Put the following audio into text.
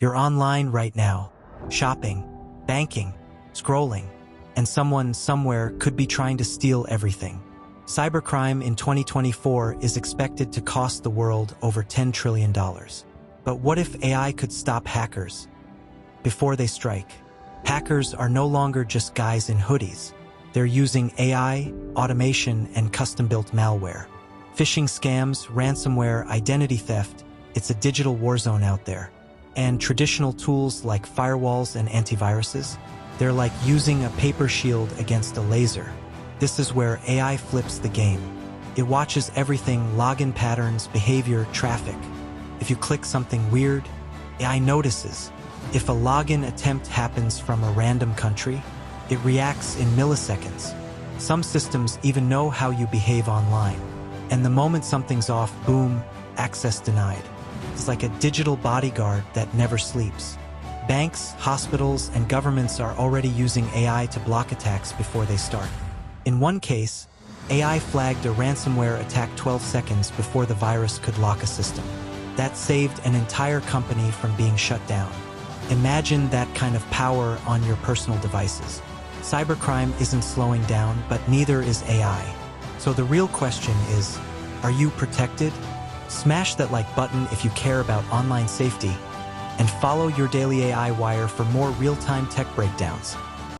You're online right now, shopping, banking, scrolling, and someone somewhere could be trying to steal everything. Cybercrime in 2024 is expected to cost the world over $10 trillion. But what if AI could stop hackers before they strike? Hackers are no longer just guys in hoodies. They're using AI, automation, and custom-built malware. Phishing scams, ransomware, identity theft, it's a digital war zone out there. And traditional tools like firewalls and antiviruses, they're like using a paper shield against a laser. This is where AI flips the game. It watches everything: login patterns, behavior, traffic. If you click something weird, AI notices. If a login attempt happens from a random country, it reacts in milliseconds. Some systems even know how you behave online. And the moment something's off, boom, access denied. It's like a digital bodyguard that never sleeps. Banks, hospitals, and governments are already using AI to block attacks before they start. In one case, AI flagged a ransomware attack 12 seconds before the virus could lock a system. That saved an entire company from being shut down. Imagine that kind of power on your personal devices. Cybercrime isn't slowing down, but neither is AI. So the real question is, are you protected? Smash that like button if you care about online safety, and follow your daily AI Wire for more real-time tech breakdowns.